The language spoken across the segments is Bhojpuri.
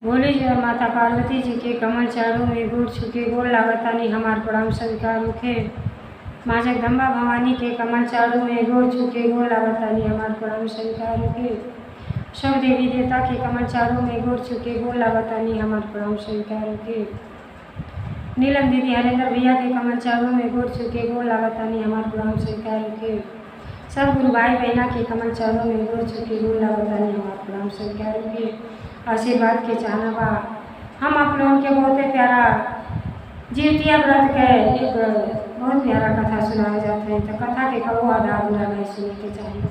बोली जय माता पार्वती जी के कमल चारों में गोड़ छुके गोड़ लागतानी हमार प्रणाम स्वीकार होखे। माँ जगदम्बा भवानी के कमल चारों में गोड़ छुके गोड़ लागतानी हमार प्रणाम स्वीकार होखे। सब देवी देवता के कमल चारों में गोड़ छुके गोड़ लागतानी हमार प्रणाम स्वीकार होखे। नीलम दीदी हरेंद्र भैया के कमल चारों में गोड़ छुके गोड़ लागतानी हमार प्रणाम स्वीकार होखे। सब गुरु भाई बहना के कमल चारों में गोड़ छुके गोड़ लागतानी हमार प्रणाम स्वीकार होखे। आशीर्वाद के चाहना बा हम आप लोगों के बहुत प्यारा जीतिया व्रत के एक बहुत प्यारा कथा सुनाया जाता है। तो कथा के कबो आधा अधूरा नहीं सुनने के चाहिए।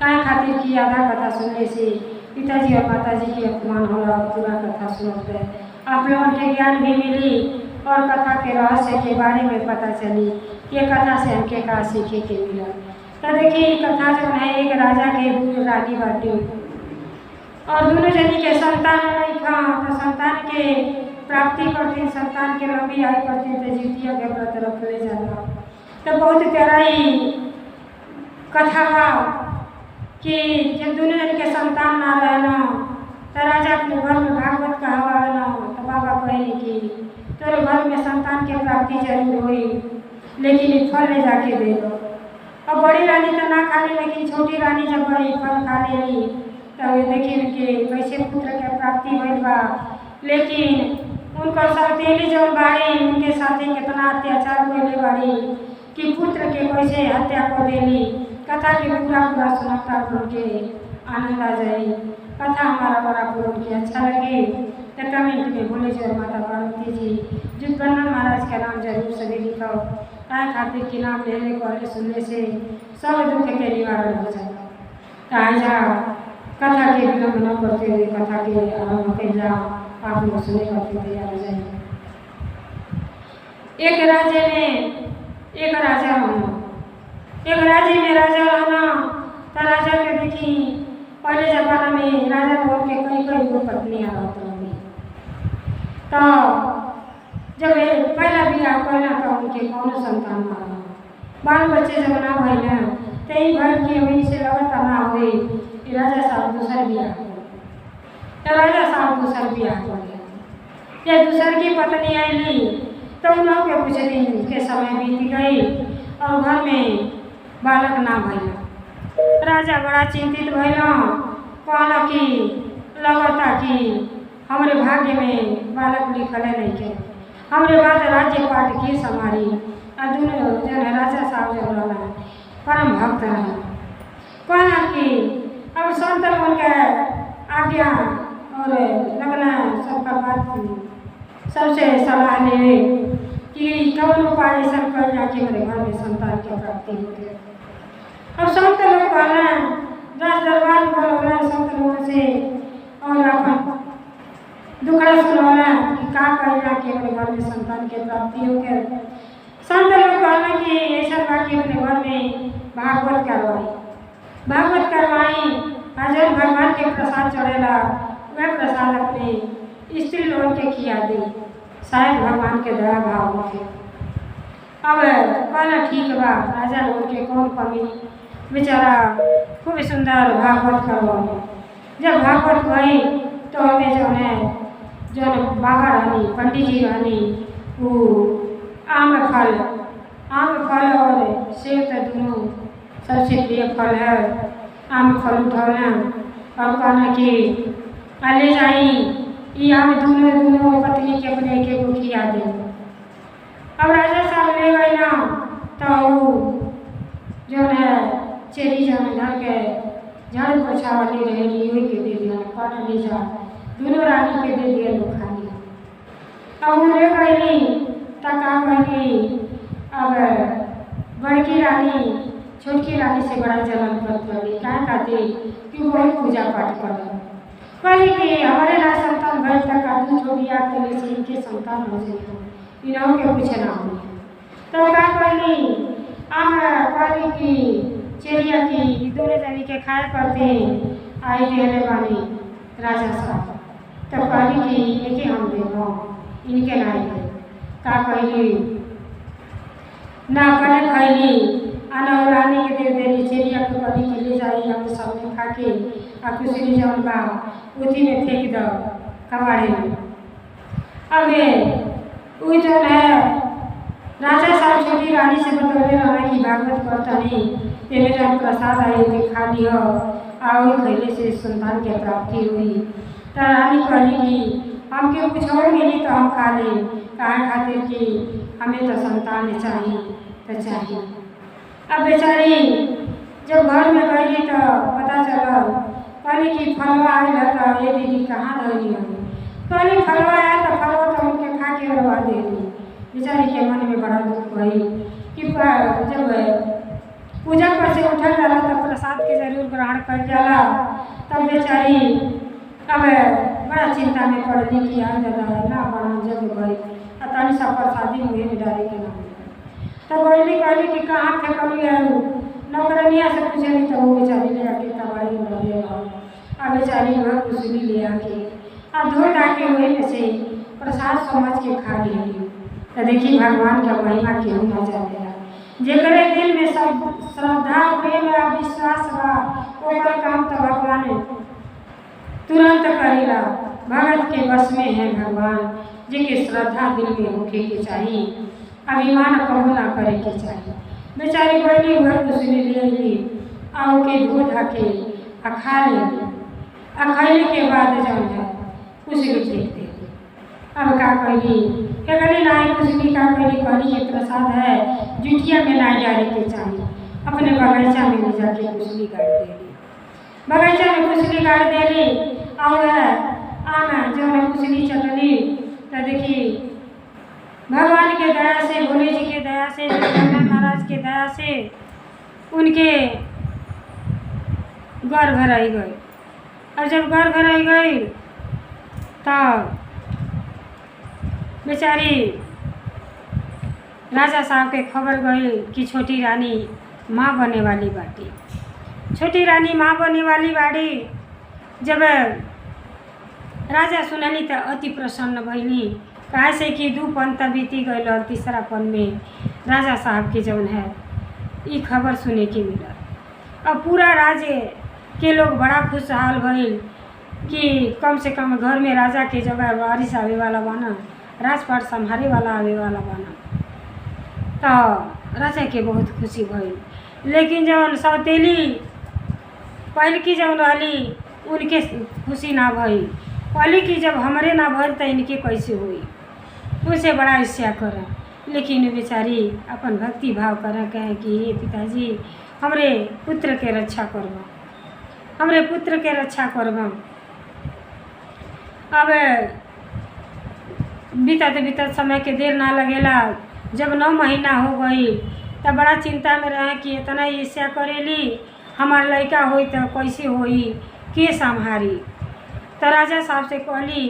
काहे खातिर कि आधा कथा सुनने से पिताजी और माताजी के अपमान होला। पूरा कथा सुनते आप लोगों के ज्ञान भी मिली और कथा के रहस्य के बारे में पता चली कि कथा से हमके का सीखे के मिला। तो देखिए कथा जो है एक राजा के दो रानी बाटी और दोनों जनी के संतान नहीं था। तो संतान के प्राप्ति करती संतान के लंबी आयु करती तो जीतिया के व्रत रख ले जाना। तो बहुत प्यारा ही कथा बा कि जब दोनों जन के संतान ना रहना तो राजा अपने घर में भागवत कहावा ना। तो बाबा कहले कि तेरे घर में संतान के प्राप्ति जरूर हुई लेकिन फल ले जाके दे दो। अब बड़ी रानी तो ना खा ली लेकिन छोटी रानी जब वही फल खा लेली तो देखिए कि कैसे पुत्र के प्राप्ति हुई बा। लेकिन उनका सौतेली जो बाड़ी उनके साथी कितना अत्याचार हुए बाड़ी कि पुत्र के कैसे हत्या कर देली। कथा के पूरा पूरा सुनता उनके आनंद आ जाए। कथा हमारा बड़ा पूर्ण के अच्छा लगे तो कमेंट में बोले जय माता पार्वती जी। जुगवर्धन महाराज का नाम जरूर सभी लिखो। काय खातिर के नाम लेने को सुनने से सब दुख के निवारण हो जाएगा। कहा जा कथा के विलंब न करते हुए कथा के आरंभ कर जाओ। आप लोग सुने करते तैयार हो जाए। एक राज्य में एक राजा रहना। एक राज्य में राजा रहना तो राजा के देखी पहले जमाना में राजा लोग के कई गो पत्नियां रहती होंगी। तो जब पहला बियाह करना तो उनके कौन संतान ना रहा बाल बच्चे जब ना भइले तो ही घर की वही से लगता ना हुई राजा साहब दूसर बियाह कर। तो राजा साहब दूसर बियाह कर या दूसर की पत्नी आईली तो उन लोग के कुछ दिन के समय बीत गई और घर में बालक ना भइल। राजा बड़ा चिंतित भइल कहला कि लगता कि हमारे भाग्य में बालक लिखल नहीं के हमारे बाद राज्य पाठ की संभारी। और दोनों जन राजा साहब जब रहना परम भक्त रहे कहला कि अब संत लोगों के आज्ञा और लगना सबका बात सबसे सलाह ले कि कौन उपाय ऐसा कर जाके मेरे घर में संतान की प्राप्ति हो। अब संत लोग कहना दस दरबार बोलना संत लोगों से और अपन दुखड़ा सुनाना कि का करना कि मेरे घर में संतान की प्राप्ति हो गए। संत लोग कहना कि ऐसा बात कि अपने घर में भागवत करवाई हजर भगवान के प्रसाद चढ़ेला वह प्रसाद अपने स्त्री लोगों के खिया दी शायद भगवान के दया भाव होके। अब कहना ठीक बा राजा लोगों के कौन कमी बेचारा खूब सुंदर भागवत करवाई। जब भागवत हुई तो हमें जो बाबा रहनी पंडित जी रहनी वो आम फल और सेब तो दोनों सबसे प्रिय फल है। आम फल उठौना और कहना कि ले जाई ये आम दोनों पत्नी के अपने के को खिया दे। अब राजा साहब ले गए ना तो जो है चेरी जो घर के झाड़ू पोछा वाली रहेगी वही के दे दिया कहना ले जा दोनों रानी के दे दिया लोग खा लिया। अब वो ले गई तक आ गई। अब बड़की रानी छोटकी रानी से बड़ा जलन करती रही क्या कहती कि वही पूजा पाठ कर कही कि हमारे ना संतान भर तक आदमी छोड़िया के लिए से इनके संतान हो जाए इन्हों के कुछ ना हो। तो क्या कहली हम कहली कि चिड़िया की दोनों जनी के खाए करते आई देने वाली राजा साहब। तो कहली कि इनके हम देखो इनके ना दे का कहली ना कने खैली आना रानी के दे देली चिड़िया को कभी के ले जाई हम सामने खा के आ कुछ जौन बा उसी में फेंक दो कबाड़े में। अब वही जो है राजा साहब छोटी रानी से बतौले रहा कि भागवत करता नहीं ये मेरा प्रसाद आए थे खा लियो आओ खैले से संतान के प्राप्ति हुई। तो रानी कहली कि हमके कुछ और मिली तो हम खा ले कहाँ खातिर कि हमें तो संतान चाहिए तो चाहिए। अब बेचारी जब घर में गई तो पता चला कहली कि फलवा आया था ये दीदी कहाँ धरी हो कहली फलवा आया तो फलवा तो उनके खा के रवा दे दी। बेचारी के मन में बड़ा दुख भई कि जब पूजा पर से उठल जाला तब प्रसाद के जरूर ग्रहण कर जाला। तब बेचारी अब बड़ा चिंता में पड़ली कि आज दादा ना बना जग गई तनी सा प्रसादी मुँह में डाले के ना तब गईली कहली कि कहाँ फेंकली है नौकरनिया से पूछली तो वो बेचारी ले आके कबाड़ी में ले आ बेचारी वह कुसली ले आके आ धो डाके वही में से प्रसाद समझ के खा ली। तो देखिए भगवान का महिमा केहू न जानेला जेकरे दिल में सब श्रद्धा प्रेम और विश्वास बा ओकर काम तो भगवान तुरंत करेला। भगत के बस में है भगवान जेके श्रद्धा दिल में होके के चाहिए अभिमान कबू ना करे के चाहिए। बेचारी बड़ी घर कुसली ले ली आओ के धो धाके आ खा लेली आ खैले के बाद जब है कुसली फेंक दे। अब का कहली कहली नाई कुसली का कहली ये प्रसाद है जुटिया में ना डाले के चाहिए अपने बगीचा में ले जाके कुसली गाड़ देली। बगीचा में कुसली गाड़ देली और आना जो है कुसली चलली तो देखी भगवान के दया से भोले जी के दया से जगन्नाथ महाराज के दया से उनके घर भराई गई। और जब घर भराई गई तब बेचारी राजा साहब के खबर गई कि छोटी रानी माँ बने वाली बाटी। छोटी रानी माँ बने वाली बाड़ी। जब राजा सुनली तो अति प्रसन्न भैली काहे से कि 2 पंत बीती गई और 3रा पन में राजा साहब के जौन है ये खबर सुने के मिलल। अब पूरा राज्य के लोग बड़ा खुशहाल भइल कि कम से कम घर में राजा के जगह वारिस आवे वाला बना राजपाट संभाले वाला आवे वाला बना। तो राजा के बहुत खुशी भइल। लेकिन जब सौतेली पहल की जब रहली उनके खुशी ना भई कहली कि जब हमरे ना भइल तो इनके कैसे हुई उनसे बड़ा ईर्ष्या कर। लेकिन बेचारी अपन भक्ति भाव कर कहे कि हे पिताजी हमरे पुत्र के रक्षा करब हमरे पुत्र के रक्षा करब। अब बीतत समय के देर ना लगेला। जब 9 महीना हो गई तब बड़ा चिंता में रहे कि इतना ईर्ष्या करेली हमार लड़का होई तो कैसे होई के संभारी। तो राजा साहब से कहली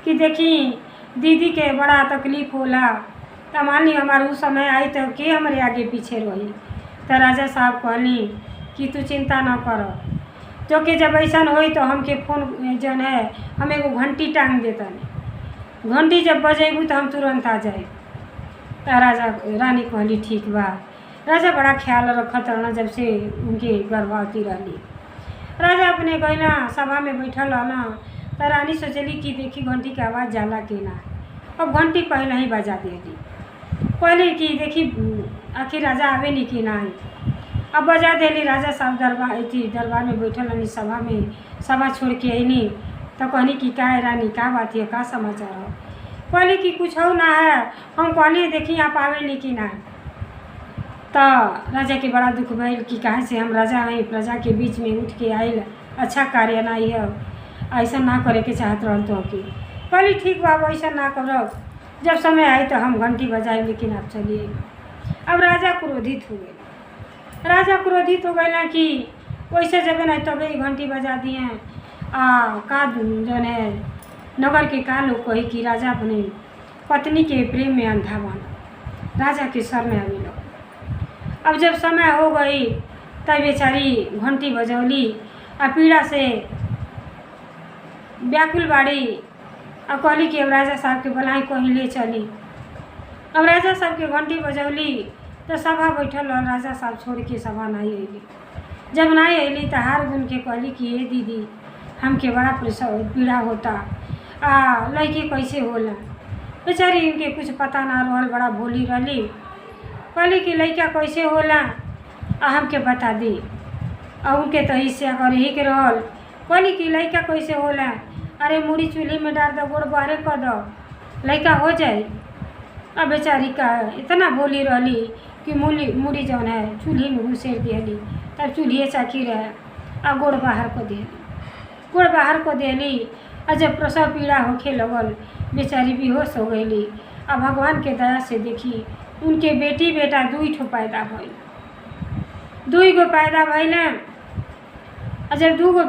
कि देखी दीदी के बड़ा तकलीफ होला तो मान ली हमार उस समय आई तो के हमारे आगे पीछे रही। तो राजा साहब कहली कि तू चिंता न कर तो कि जब ऐसा होई तो हमके फोन जन है हम एगो घंटी टांग देता घंटी जब बजेबू तो हम तुरंत आ जाए। तो राजा रानी कहली ठीक बा। राजा बड़ा ख्याल रखत रहना जब से उनके गर्भवती रहली। राजा अपने गईना सभा में बैठल रहना तो रानी सोचली कि देखी घंटी के आवाज़ जाला कि ना। अब घंटी पहले ही बजा देली कहली कि देखी आखिर राजा आवे नहीं कि ना। अब बजा देली। राजा साहब दरबार में बैठल रहनी सभा में सभा छोड़ के अनी तो कहनी कि क्या है रानी क्या बात है क्या समाचार हो। कहली कि कुछ हो ना है हम कहली देखी आप आवे नहीं कि ना। तो राजा के बड़ा दुख भइल कि कहे से हम राजा हैं प्रजा के बीच में उठ के आइल अच्छा कार्य ना है ऐसा ना करे के चाहत रहल तो कि कहली ठीक बा ऐसा ना करब जब समय आई तो हम घंटी बजाए लेकिन आप चलिए। अब राजा क्रोधित हो गए। राजा क्रोधित हो गए ना कि वैसे जब नहीं तबे घंटी बजा दिए का जौन है नगर के का लोग कही कि राजा अपने पत्नी के प्रेम में अंधा बना। राजा के सर में आवे लगा। अब जब समय हो गई तब बेचारी घंटी बजौली और पीड़ा से व्याकुल बाड़ी और कहली कि अब राजा साहब के बुलाई कहीं ले चली। अब राजा साहब के घंटी बजौली तो सभा बैठल और राजा साहब छोड़ के सभा नहीं अली। जब नहीं अली तो हार गुन के कहली कि ये दीदी हमके बड़ा पीड़ा होता लड़की कैसे होला। बेचारी इनके कुछ पता ना रहल, बड़ा भोली रहली। कहली कि लड़का कैसे होला हमके बता दी। और उनके तो हिस्सा करे ही के रहल। कहली कि लड़का कैसे होला, अरे मुड़ी चूल्ही में डाल दो, गोड़ बाहरे कर दो, लड़का हो जाए। अब बेचारी का इतना भोली रहली कि मुड़ी जौन है चूल्ही में घुसेर दिहली। तब चूल्हे चाकी रहे आ गोड़ बाहर को दिहली। गोड़ बाहर को दिहली और जब प्रसव पीड़ा होखे लगल बेचारी बेहोश हो गईली। अब भगवान के दया से देखी उनके बेटी बेटा 2 ठो पैदा भइल। 2 गो पैदा भइल। और जब 2 गो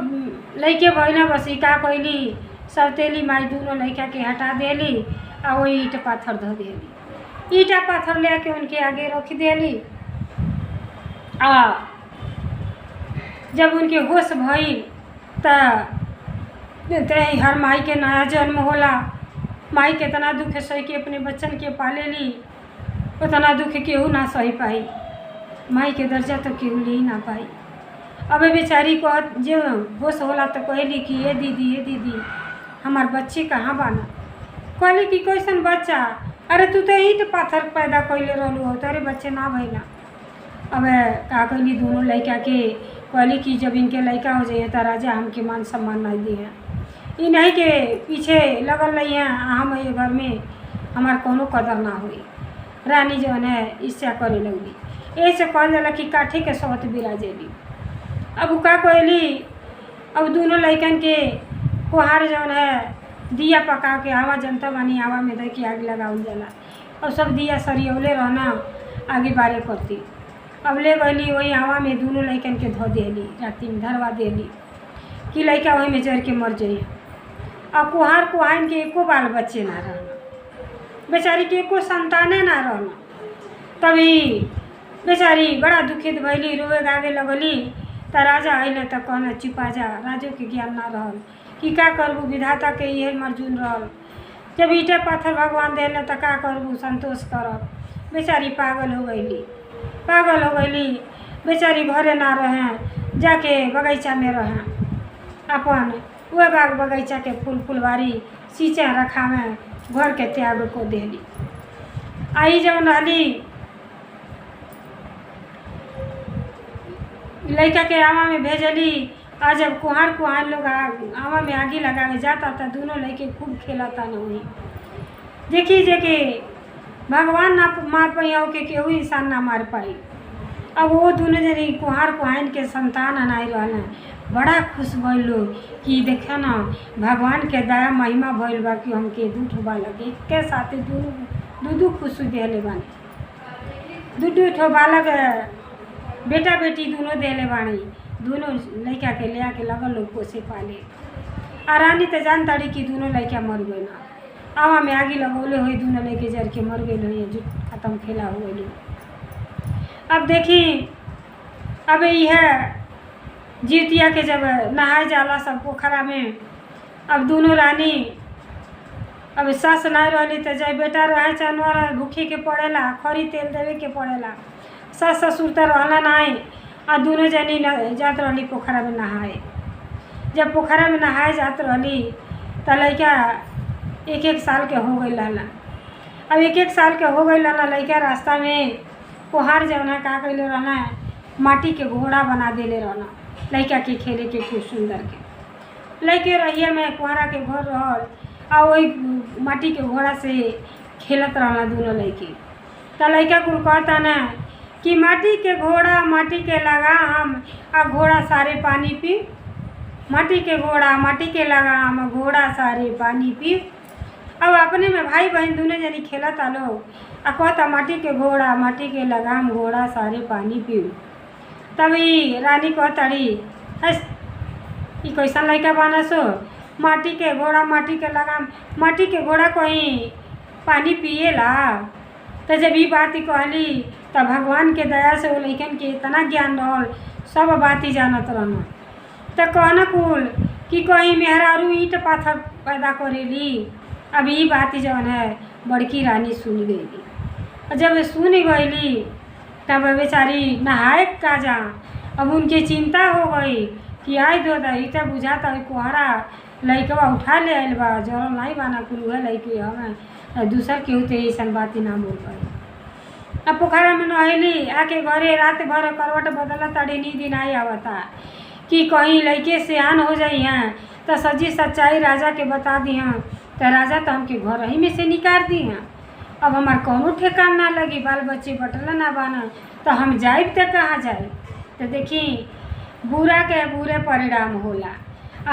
लड़के भइल बस ई का कैली, सौतेली माई दोनों लड़का के हटा देली और वही ईंट पाथर धो देली। ईटा पाथर ले के उनके आगे रख देली। जब उनके होश भइल तो हर माई के नया जन्म होला। माई कितना दुख सह के अपने बच्चन के पालेली, उतना दुख केहू ना सही पाई। माई के दर्जा तो केहू ले ही ना पाई। अब बेचारी को जो होश होला तो कहली कि ये दीदी हमार बच्चे कहाँ बाना। कहली कि कैसन बच्चा, अरे तू तो ईंट पाथर पैदा कैले रहलू हो, तोरे बच्चे ना भइला। अब का कहली दोनों लड़का के कहली कि जब इनके लड़का हो जाइए तो राजा हमके मान सम्मान नहीं दिए। इन्हीं के पीछे लगल रही हैं, हम ये घर में हमार कोनो कदर ना हुई। रानी जौन है ईर्ष्या करे लगली। ऐसे कहल जाला कि काठे के सोहत बिराजेली। अब उ का कहली, अब दोनों लड़कन के कोहार जौन है दिया पका के हवा जनता बानी हवा में दे के आग लगावल जाला। और सब दिया सरियौले रहना आगे बारे करती। अब ले गईली वही हवा में दोनों लड़कन के धो देली, राती में धरवा देली कि लड़का वही में जर के मर जाइए। अब कुहार कुहाइन के एको बाल बच्चे ना रहना, बेचारी के एको संताने ना रहना। तभी बेचारी बड़ा दुखित भैली, रोए गावे लगली। तो राजा अइले तो कहना चुपा जा। राजो के ज्ञान ना रहल कि का करबू, विधाता के ये मर्जून रहल। जब ईटे पत्थर भगवान देले तो का करबू, संतोष करब। बेचारी पागल हो गईली। बेचारी घरे ना रहें, जाके बगीचा में रहें। अपन वह बाग बगीचा के फूल फुलवारी सींचे रखावें, घर के त्याग को देली। आई जब रहली लड़का के आमा में भेजली। आज जब कुहार कुहान लोग आमा में आगी लगावे जाता था, दोनों लड़के खूब खेलता न हुई। देखी जे कि भगवान ना मार पाई और के केहू इंसान ना मार पाई। अब वो दोनों जनी कुहार कुहान के संतान अनाई रहना, बड़ा खुश भइल लोग कि देखे ना भगवान के दया महिमा भइल बा कि हमके 2 ठो बालक एक साथे दू खुश देले बानी। 2 ठो बालक बेटा बेटी दोनों देले बानी। दोनों लड़का के ले आके लगल लोग पोसे पाले। आ रानी तो जान ताड़ी कि दोनों लड़का मर गए ना, आवा में आगी लगौले हुई, दोनों लेके जर के मर गए हुई, जुट खत्म खेला हो गई। अब देखी अब यह जीतिया के जब नहाए जाला सब पोखरा में। अब दोनों रानी अब सास नहीं रहली तो जब बेटा रहे चाहे भूखे के पड़ेला, खरी तेल देवे के पड़ेला। सास ससुर तो रहला नहीं। आ दोनों जनी जात रहली पोखरा में नहाए। जब पोखरा में नहाए जात रहली तो लड़का 1-1 साल के हो गई रहला। अब 1-1 साल के हो गई रहला लड़का रास्ता में कोहार जौन है का कैले रहना, माटी के घोड़ा बना देले रहना लड़का के खेले के खूब सुंदर के। लड़के रहिए में कोहरा के घर रहल आ वही माटी के घोड़ा से खेलत रहना दोनों लड़के। तो लड़का कुल कहता ना कि माटी के घोड़ा माटी के लगाम आ घोड़ा सारे पानी पी। माटी के घोड़ा माटी के लगाम घोड़ा सारे पानी पी। अब अपने में भाई बहन दोनों जनी खेलत आलो आ कहता माटी के घोड़ा माटी के लगाम घोड़ा सारे पानी पी। तभी रानी कहताड़ी ई कैसन लड़का बना सो, माटी के घोड़ा माटी के लगाम, माटी के घोड़ा कहीं पानी पिएला। तो जब ये बात कहली तो भगवान के दया से वो लड़कन के इतना ज्ञान रहल, सब बात ही जानत रहना। तो कहना कुल कि कहीं मेहरारू ईंट पाथर पैदा करेली। अब ये बात जौन है बड़की रानी सुन गई। और जब सुन गईली तब बेचारी नहाए का जा। अब उनके चिंता हो गई कि आई दो दही तो बुझाता कोहरा लइकवा उठा ले आइल बा, जरल नहीं बाना कुल उहे लइके हमें दूसर केहू तो ऐसन बात ना बोल पाई। अब पोखरा में नहैली, आके घरे रात भर करवट बदला ताड़ी, नींद नहीं आवता कि कहीं लइके सियान हो जाई हैं तो सच्ची सच्चाई राजा के बता दी हैं, तो राजा तो हमके घर ही में से निकाल दी हैं। अब हमार कौनो ठेकान ना लगी, बाल बच्चे बटला ना बाना, तो हम जाइब तो कहाँ जाए। तो देखी बुरा के बुरे परिणाम होला,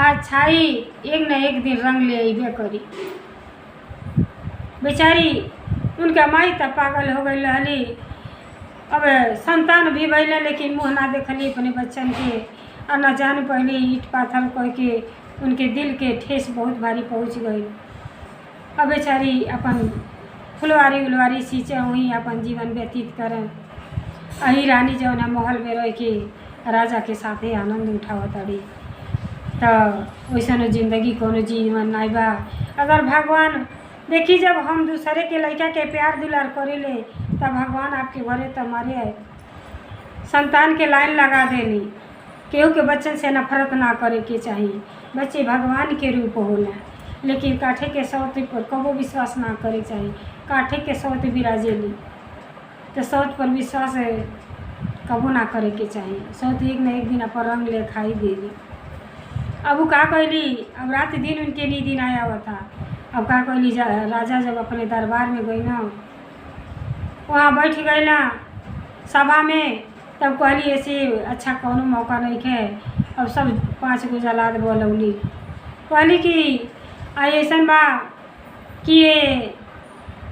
अच्छाई एक न एक दिन रंग ले अबे करी। बेचारी उनका माई तो पागल हो गई रहली, अब संतान भी भैले लेकिन मुँह ना देखली अपने बच्चन के, और न जान पहले ईट पाथर कह के उनके दिल के ठेस बहुत भारी पहुँच गई। अब बेचारी अपन फुलवारी उलवारी सींचे वहीं अपन जीवन व्यतीत करें। अही रानी जौन है महल में रह के राजा के साथे आनंद उठावत ताड़ी। तो वैसन जिंदगी कोनो जीवन नहीं बा। अगर भगवान देखी जब हम दूसरे के लड़का के प्यार दुलार करेले तब भगवान आपके घरे तो मारे संतान के लाइन लगा देनी। केहू के बच्चन से नफरत ना करे के चाहिए, बच्चे भगवान के रूप होला, लेकिन काठे के सौत पर कबो विश्वास ना करे चाहिए। काठे के सौत विराजेली तो सौत पर विश्वास कबो ना करे के चाहिए। सौत एक न एक दिन अपन रंग ले खाई देली। अब वो का कहली, अब रात दिन उनके नींद नहीं आवा था। अब का कहली, राजा जब अपने दरबार में गई ना, वहाँ बैठ गई ना सभा में, तब कहली ऐसे अच्छा कौनो मौका नहीं है। अब सब 5 गो जलाद बोलौली, कहली कि आई ऐसन बा कि ये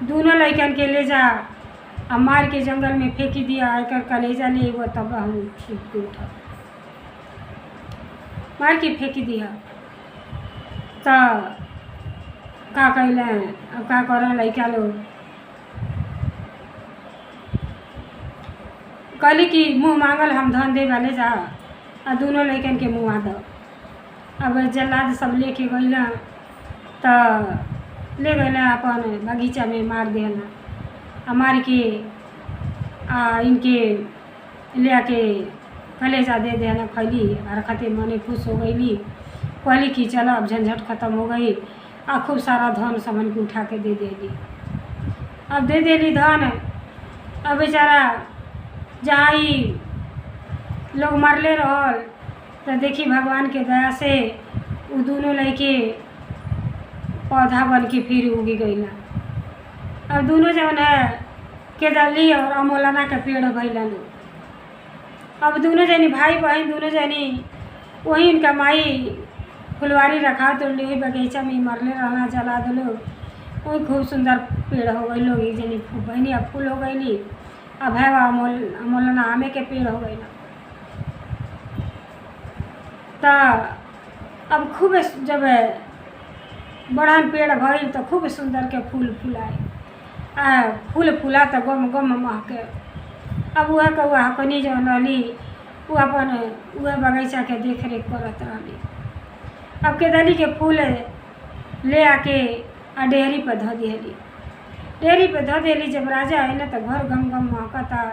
दोनों लड़कन के ले जा अब मार के जंगल में फेंकी दिया, आकर कलेजा ले वो तब हम ठीक उठा मार के फेंक दिया। तो का कैले, अब का कर लड़का लोग कहली कि मुँह मांगल हम धन दे वाले जा, और दोनों लड़कन के मुँह दो। अब जल्लाद सब लेके गईला तो ले गईला अपन बगीचा में मार देना, आ मार के इनके ले आके कलेजा दे देना खैली। और खते मने खुश हो गईली, कहली कि चलो अब झंझट खत्म हो गई, आ खूब सारा धन समन के उठा के दे देली। अब दे देली धन। अब बेचारा जहाँ ही लोग मरले रहल तो देखी भगवान के दया से वो दोनों लड़के पौधा बन के फिर उगी गईला। अब दोनों जौन है केदाली और अमोलाना के पेड़ भइला लोग। अब दोनों जनी भाई बहन दोनों जनी वही इनका माई फुलवारी रखा तो वही बगीचा में मरले रहना, जला दो लोग। वही खूब सुंदर पेड़ हो गई लोग, एक जनी बहनी अब फूल हो गईली, अब है अमोलाना आमे के पेड़ हो गई। तो अब खूब जब बड़हन पेड़ भइल तो खूब सुंदर के फूल फुलाए, फूल फूला तो गम गम महके। अब वह कौआ हकनी जो रहली वो अपन वह बगीचा के देख रेख करत रहली। अब केदाली के फूल ले आके आ डेहरी पर धो दिहली। डेहरी पे धो देली। जब राजा आए ना तो घर गम गम महकता।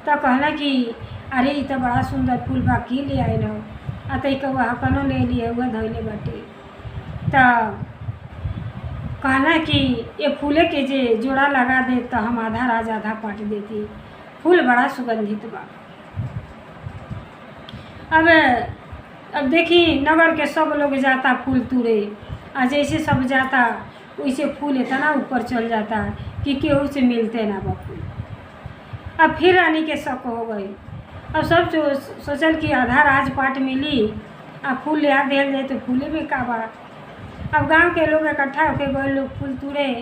तो कहला कि अरे ये तो बड़ा सुंदर फूल बा, की ले आए हो। आ तो कौआ हकनो ले लिए वह धोले बाटे। तो कहना कि ये फूले के जे जोड़ा लगा दे तो हम आधा राज आधा पाट देती। फूल बड़ा सुगंधित बा। अब देखी नगर के सब लोग जाता फूल तोड़े, आ जैसे सब जाता वैसे फूल इतना ऊपर चल जाता कि केहू से मिलते ना बा फूल। अब फिर रानी के शक हो गई। अब सब सोचल कि आधा राज पाट मिली, अब फूल ले आ दिया जाए तो फूले में का बा। अब गांव के लोग इकट्ठा होके गए लोग फूल तोड़े।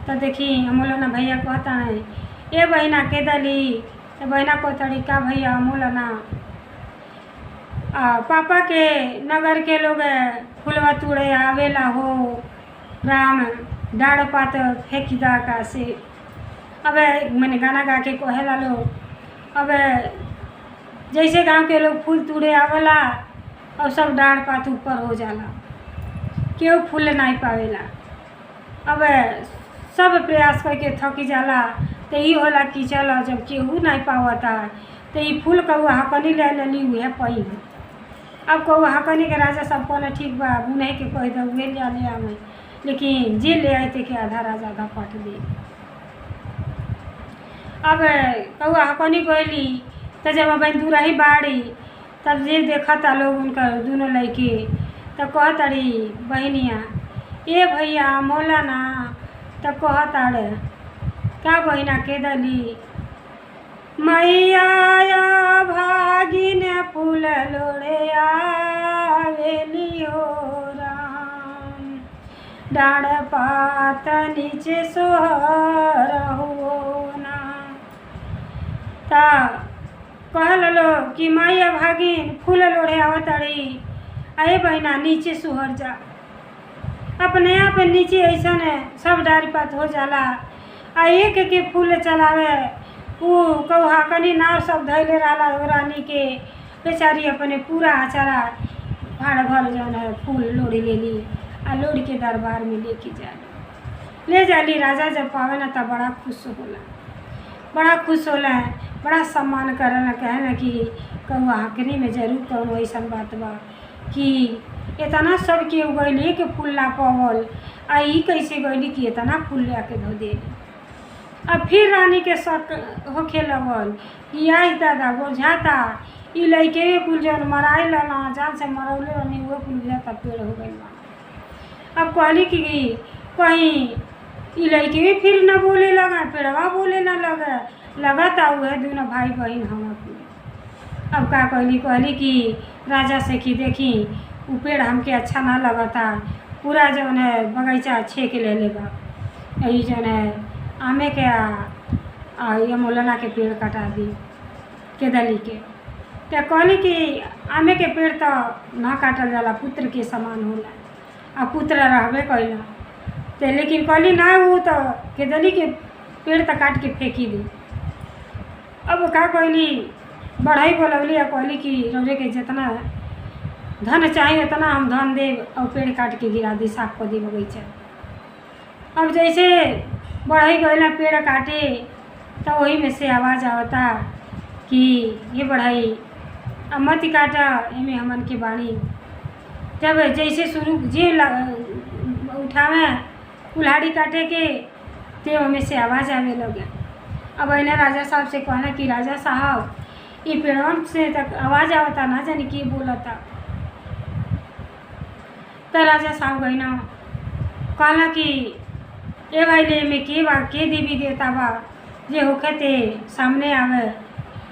तो देखी अमोलाना भैया कहता है ए बहिना केदाली, तो बहिना को तरीका भैया अमोलाना पापा के नगर के लोग फुलवा तोड़े आवेला हो राम, डाढ़ पात फेंक दा का से। अब मैंने गाना गा के कहेला लोग। अब जैसे गांव के लोग फूल तोड़े आवेला और सब डाढ़ पात ऊपर हो जाला, केहू फूल नहीं पावेला। अब सब प्रयास करके थक जाला तो ये होला कि चलो जब केहू नहीं पावता तो ये फूल कौआ हकनी ले लेली उहे पाई। अब कहू हकनी के राजा सब कहना ठीक बा बुनही के कह दो वे ले आवे, लेकिन जे ले आए थे के आधा राजा आधा पाट दे। अब कहू हकनी कहली तो जब अब दूरही बाड़ी तब जे देखता लोग उनका दोनों लड़के तो कहताड़ी बहनिया ए भैया मोला ना, तो कहताड़े का बहिना के दली मैया भागिन फूल लोड़े आवेली हो राम, डाढ़ पात नीचे सोहर हो ना। ता कहल लो कि मैया भागिन फूल लोड़े आवताड़ी, अरे बहना नीचे सुहर जा। अपने आप नीचे ऐसा है सब डारी पात हो जाला, आ एक के फूल चलावे वो कहू हकनी नाव सब धैले रहा रानी के बेचारी अपने पूरा आचारा भाड़ घर जौन है फूल लोड़ी ले ली आ लोड़ी के दरबार में लेके ले जाली। राजा जब पावे ना तब बड़ा खुश होला, बड़ा खुश होला, बड़ा सम्मान करना कहना कि कहू हकनी में जरूर कौन ऐसा बात बा कि इतना सब के गैली के फूल ना पावल, आ ई कैसे गैली कि इतना फूल ले आके धो दे। अब फिर रानी के शक होखे लगल कि आई दादा बुझाता ई लइके कुल जौन मराई लना जान से मरौले रहनी वो कुल बुझाता पेड़ हो गई बा। अब कहली कि कहीं ई लइके भी फिर न बोले लगा, पेड़वा बोले न लगता हुए दोनों भाई बहन हम अपने। अब का कहली कि राजा से कि देखी वो पेड़ हमके अच्छा ना लगता, पूरा जौन है बगीचा छेक ले लेगा, यही जौन है आमे के या मौलाना के पेड़ कटा दी के दली के। तो कहली कि आमे के पेड़ तो ना काटल जाला, पुत्र के समान होला, आ पुत्र रहबे कैला तो, लेकिन कहली ना वो तो के दली के पेड़ तो काट के फेंकी दी। अब का कहली बढ़ई बोलवली, कहली कि रौरे के जितना धन चाहिए उतना हम धन देव और पेड़ काट के गिरा दी, साफ कर दी बगीचा। अब जैसे बढ़ई गईला पेड़ काटे तो वही में से आवाज़ आवता कि ये बढ़ई अब मत काटा, एमे हमन के बाणी। जब जैसे शुरू जे उठावे कुल्हाड़ी काटे के ते में से आवाज़ आवे लगे। अब अना राजा साहब से कहना कि राजा साहब ये पेड़ों से तक आवाज़ आवता ना जाने कि बोलता। तो राजा साहब गई ना कहला कि ए भाई ले में के देवी देवता बा जे होखे ते सामने आवे,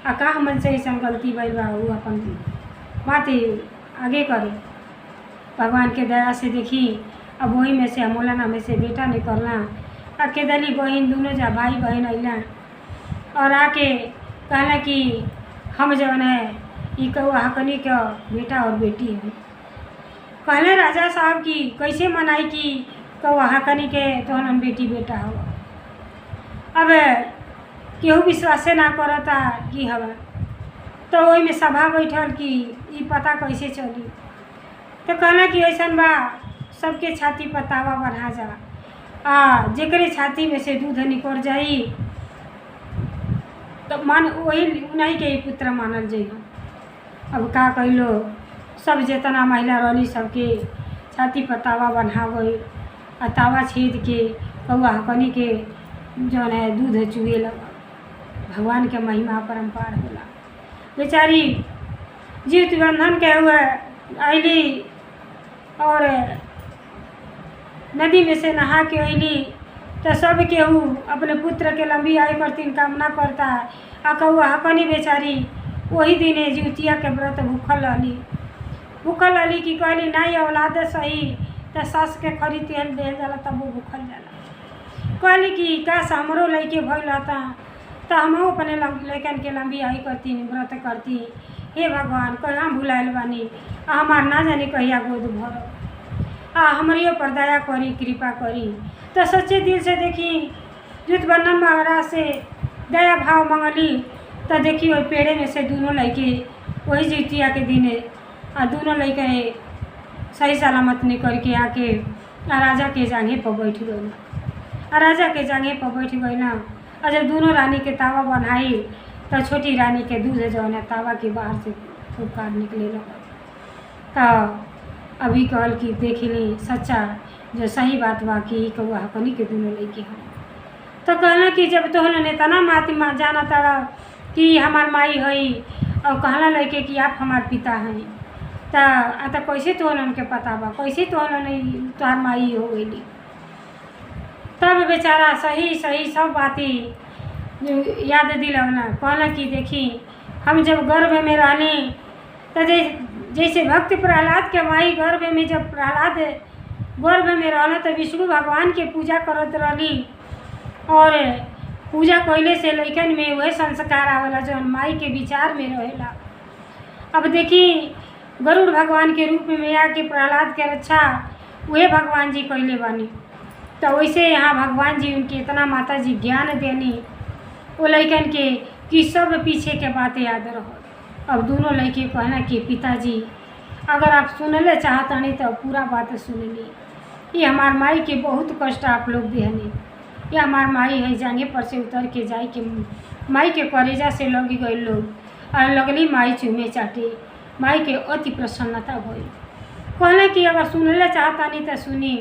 आ का हमन से ऐसा गलती भइल बा वो अपन बात आगे करे। भगवान के दया से देखी अब वही में से मौलाना में से बेटा निकलना, आ के दली बहन दोनों जा भाई बहन अइला और आके कहना कि हम जौन है ये कहू हकनी का बेटा और बेटी है। कहले राजा साहब की कैसे मनाई कि कहू हकनी के तोहन हम बेटी बेटा हो। अब केहू विश्वासे ना करता कि हवा, तो वही में सभा बैठल कि ये पता कैसे चली। तो कहना कि ऐसा बा सबके छाती पर तावा बढ़ा जा, आ जेकरे छाती में से दूध निकल जाई तो मान वही नहीं के पुत्र मानल जाइ। अब का कैलो सब जितना महिला रही सबके छाती पर तावा बन्हा गई, आ तावा छेद के कौआ हकनी के जौन है दूध चुए लगा। भगवान के महिमा परम्पार होला। बेचारी जीवित बंधन के हुए अली और नदी में से नहा के अली तो सब केहू अपने पुत्र के लंबी आयु करती कामना करता है। आ कौआ हकनी बेचारी वही दिने जीवतिया के व्रत भूखल अली कि कहली नहीं औलाद सही तो सास के खरी तेल दे जाला तब वो भूखल जाला। कहली कि काश हमरो लैके भइल रहता तो हम अपने लैकन के लंबी आयु करती व्रत करती। हे भगवान कहीं हम भुलाइल बानी, हमार ना जाने कहिया गोद भर, हमारियो पर दया करी कृपा करी। तो सच्चे दिल से देखी जुत बंधन महाराज से दया भाव मंगली तो देखी वही पेड़े में से दोनों लड़के वही जीतिया के दिने दोनों लड़के सही सलामत निकल के आके राजा के जांघे पर बैठ गई। राजा के जांघे पर बैठ गई ना, और जब दोनों रानी के तावा बनाई तो छोटी रानी के दूध जो है तावा के बाहर से फुफकार निकले लगा। तो अभी कहल कि देख ली सच्चा जो सही बात बा कि कौआ हकनी के दोनों लड़के हम। तो कहला कि जब तोहन इतना माँ जाना तारा कि हमार माई हई और कहला लड़के कि आप हमार पिता हैं, तो कैसे तोहन के पता बा, कैसे तोहन तोहार माई हो गई। तब बेचारा सही सही सब बातें याद दिलवना। कहला कि देखी हम जब गर्भ में रहनी तो जैसे भक्त प्रहलाद के माई गर्भ में जब प्रहलाद गर्भ में रहना तो विष्णु भगवान के पूजा करत रहली और पूजा कैले से लइकन में वह संस्कार आवेला जो माई के विचार में रहेला। अब देखी गरुड़ भगवान के रूप में आके प्रहलाद के रक्षा वह भगवान जी कैले बानी। तो वैसे यहाँ भगवान जी उनके इतना माता जी ज्ञान देनी वो लइकन के कि सब पीछे के बातें याद रहो। अब दोनों लड़के कहना कि पिताजी अगर आप सुनले चाहतनी तो पूरा बात सुन ली। ये हमार माई के बहुत कष्ट आप लोग देहनी। ये हमार माई है जांगे पर से उतर के जाए के माई के करेजा से लग गए लोग और लगली माई चूमे चाटे। माई के अति प्रसन्नता भई। कहना कि अगर सुनले चाहतनी तो सुनी।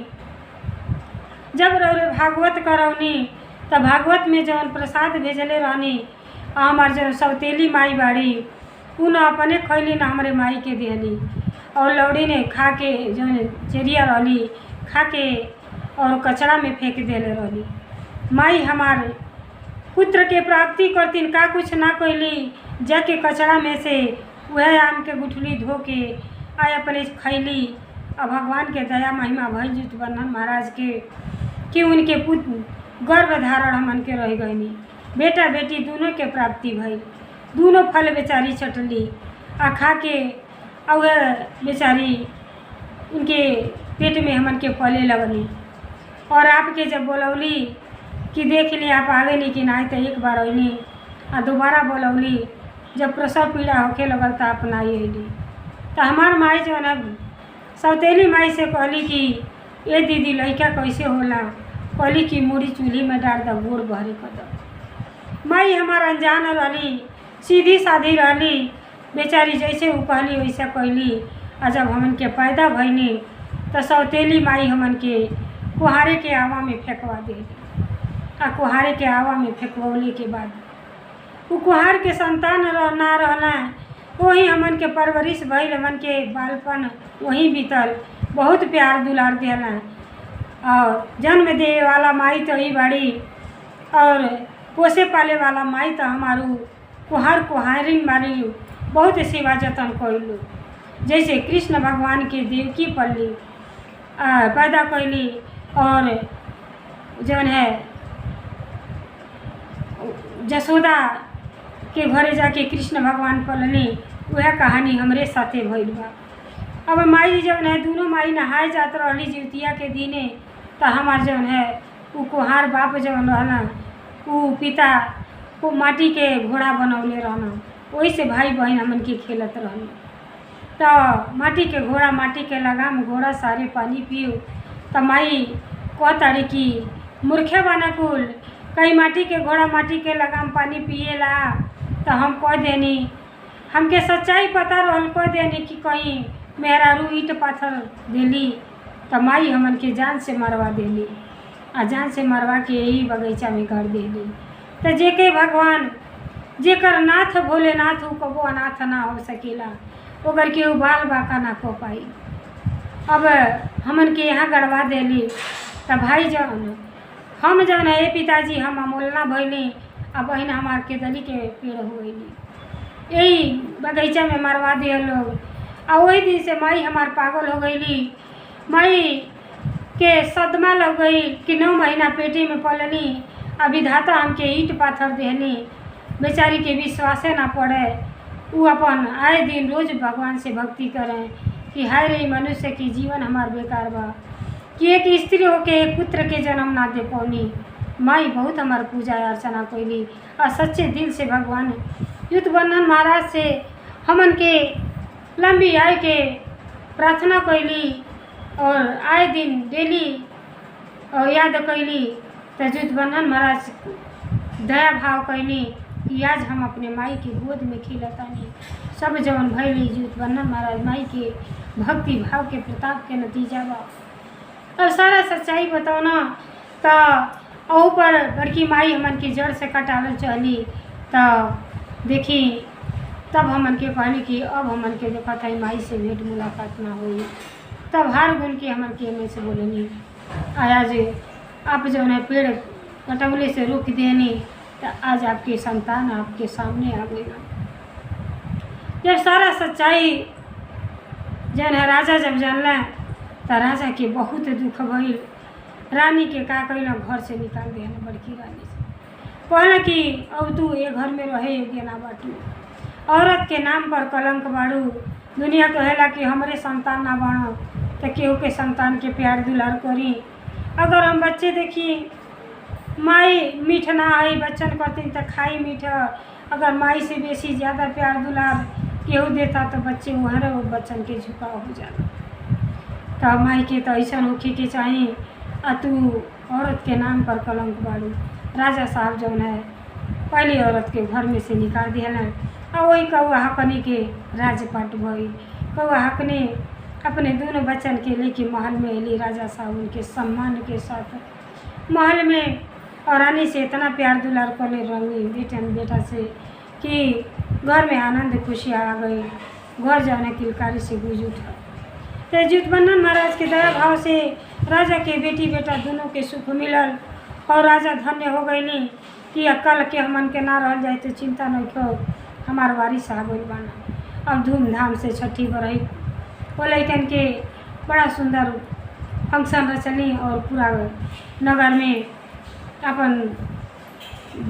जब रौरे भागवत करौनी तो भागवत में जौन प्रसाद भेजले रहनी हमार जो सौतेली माई बाड़ी उन अपने खैली ना हमारे माई के देली और लौड़ी ने खा के जो चेरिया रहली खा के और कचरा में फेंक देले रहली। माई हमारे पुत्र के प्राप्ति करतीन का कुछ ना कैली जाके कचरा में से वह आम के गुठली धो के आए अपने खैली। अब भगवान के दया महिमा भई जुतवर्णन महाराज के कि उनके पुत्र गर्भ धारण हमन के रह गईनी। बेटा बेटी दोनों के प्राप्ति भई। दोनों फल बेचारी चटली आ खा के और बेचारी उनके पेट में हमन के पले लगनी। और आपके जब बोलौली कि देख ली आप आवे ली कि नहीं तो एक बार अली आ दोबारा बोलौली जब प्रसव पीड़ा होके लगल तो अपना अली। तो हमार माई जो है सौतेली माई से कहली कि ये दीदी लड़का कैसे होला। कहली कि मूड़ी चूल्ही में डाल द गोड़ बहरे कर द। माई हमार अनजान रही सीधी साधी रही बेचारी जैसे वो कहली वैसा कहली। और जब हमन के पैदा भईनी तो सौतेली माई हमन के कुहारे के आवा में फेंकवा देली। आ कुहारे के आवा में फेंकवले के बाद वो कुहार के संतान ना रहना वही हमन के परवरिश भइल। हमन के बालपन वहीं बीतल। बहुत प्यार दुलार दिला और जन्म दे वाला माई तो ही बड़ी और पोसे पाले वाला माई तो हमारू कुहार कुहारिन मारी बहुत सेवा जतन कैलू। जैसे कृष्ण भगवान के देवकी पल्ली पैदा कैली और जौन है जसोदा के घरे जाके कृष्ण भगवान पलनी वह कहानी हमरे साथे भइल बा। अब माई जौन है दोनों माई नहाए जात रहली जितिया के दिने तो हमार जौन है वो कुहार बाप जौन रहना वो पिता को माटी के घोड़ा बनौले रहना। वही से भाई बहन हमन के खेलत रहनी। तो माटी के घोड़ा माटी के लगाम घोड़ा सारे पानी पियो। तो माई कहताड़ी कि मूर्खे बना कुल कहीं माटी के घोड़ा माटी के लगाम पानी पिएला। तो हम कह देनी हमके सच्चाई पता रहल कह देनी कि कहीं मेहरारू ईट पाथर देली। तो माई हमन के जान से मरवा देली आ जान से मरवा के यही बगीचा में कर देली। तो जेके भगवान जेकर नाथ भोलेनाथ हो कबो अनाथ ना हो सकेला ओकर के बाल बाका ना को पाई। अब हमन के यहाँ गड़वा देली। तो भाई जौन हम जौन है पिताजी हम अमोलना भैली आ बहन हमार के दली के पेड़ होली यही बगीचा में मरवा दिए लोग। आ वही दिन से माई हमार पागल हो गईली। माई के सदमा लग गई कि 9 महीना पेटी में पलनी। आ विधाता हमके ईट पाथर देहनी बेचारी के विश्वासे ना पड़े। वो अपन आए दिन रोज भगवान से भक्ति करें कि हाय रे मनुष्य की जीवन हमार बेकार बा कि एक स्त्री होके एक पुत्र के जन्म ना दे पौनी। माई बहुत हमार पूजा अर्चना कैली और सच्चे दिल से भगवान जुतवर्णन महाराज से हमन के लंबी आय के प्रार्थना कैली और आए दिन डेली और याद कैली। तो जुतवर्णन महाराज दया भाव कैली कि आज हम अपने माई के गोद में खिलतानी। सब जवन भैली जुतवर्णन महाराज माई के भक्ति भाव के प्रताप के नतीजा बा। अब सारा सच्चाई बताओ ना तो अहू पर बड़की माई हमन की जड़ से कटावल चली तो देखी तब हमन के कहली कि अब हमन के देखा था माई से भेंट मुलाकात ना हुई। तब हार गुन के हमन के में से बोलेनी आया जे आप जो है पेड़ कटौले से रोक देनी तो आज आपके संतान आपके सामने आ गई ना। जब सारा सच्चाई जन है राजा जब जानला तो राजा के बहुत दुख भइल। रानी के का कैल घर से निकाल दिया बड़की रानी से कहला कि अब तू ये घर में रहे योग्य ना बाटू, औरत के नाम पर कलंक बाड़ू। दुनिया कहेला कि हमरे संतान ना बनो तो केहू के संतान के प्यार दुलार करी। अगर हम बच्चे देखी माई मीठ ना आई बच्चन करती तो खाई मीठ, अगर माई से बेसी ज़्यादा प्यार दुलार केहू देता तो बच्चे वहाँ वो बच्चन के झुकाव हो जाता। तो माई के तो ऐसा होखे के चाहिए आ तू औरत के नाम पर कलंक बाड़ू। राजा साहब जौन है पहली औरत के घर में से निकाल दिया और वही कौआ हकनी के राजपाट भई। कौआ हकनी अपने दोनों बच्चन के लेके महल में अली। राजा साहब उनके सम्मान के साथ महल में और रानी से इतना प्यार दुलार करने रंगी बेटन बेटा से कि घर में आनंद खुशियाँ आ गई। घर जाने किलकारी से गूंज उठा। तो जुटबंधन महाराज के दया भाव से राजा के बेटी बेटा दोनों के सुख मिलल और राजा धन्य हो गईली कि कल के हमन के ना रह जाए तो चिंता नहीं क्यों हमार वारिस आ गइल बाना। अब धूमधाम से छठी बरही वो लैकन के बड़ा सुंदर फंक्शन रचली और पूरा नगर में अपन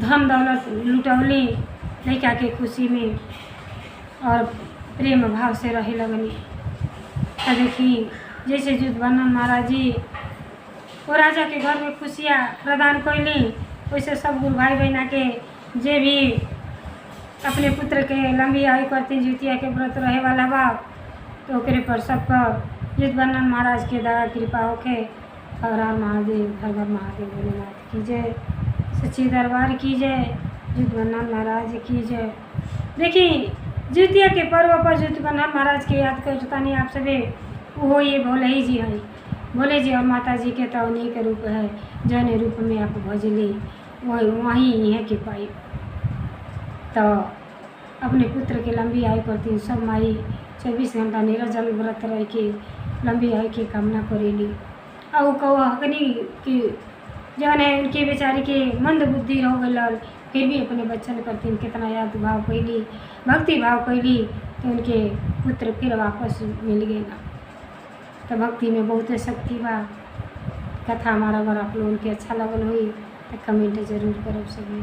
धन दौलत लुटौली लड़का के खुशी में और प्रेम भाव से रहे लगनी। तो देखी जैसे जुटबंधन महाराज जी वो राजा के घर में खुशियाँ प्रदान कैली वैसे सब गुरु भाई बहना के जे भी अपने पुत्र के लंबी आयु करती जुतिया के व्रत रहे वाला बा तो ओकरे पर सब पर जुटबंधन महाराज के दया कृपा होके। हर हर महादेव हर हर महादेव भोलेनाथ की जय, सच्ची दरबार की जय, जुटबंधन महाराज की जय। देखिए जुतिया के पर्व पर जुटबंधन महाराज के याद करतानी आप सभी वो ये भोले ही जी हैं। भोले जी और माता जी के तो उन्हीं के रूप है जौन रूप में आप भजली वहीं है के पाई। तो अपने पुत्र के लंबी आयु करती सब माई 24 घंटा निरजल व्रत रह के लंबी आयु की कामना करेली। और कौ हकनी कि जौन है उनके बेचारी के मंद बुद्धि हो गल फिर भी अपने बच्चन करती कितना याद भाव कैली भक्ति भाव कैली तो उनके पुत्र फिर वापस मिल गए ना। तो भक्ति में बहुत शक्ति बा। कथा हमारा अगर आप लोगों के अच्छा लगल हुई तो कमेंट जरूर करो सभी।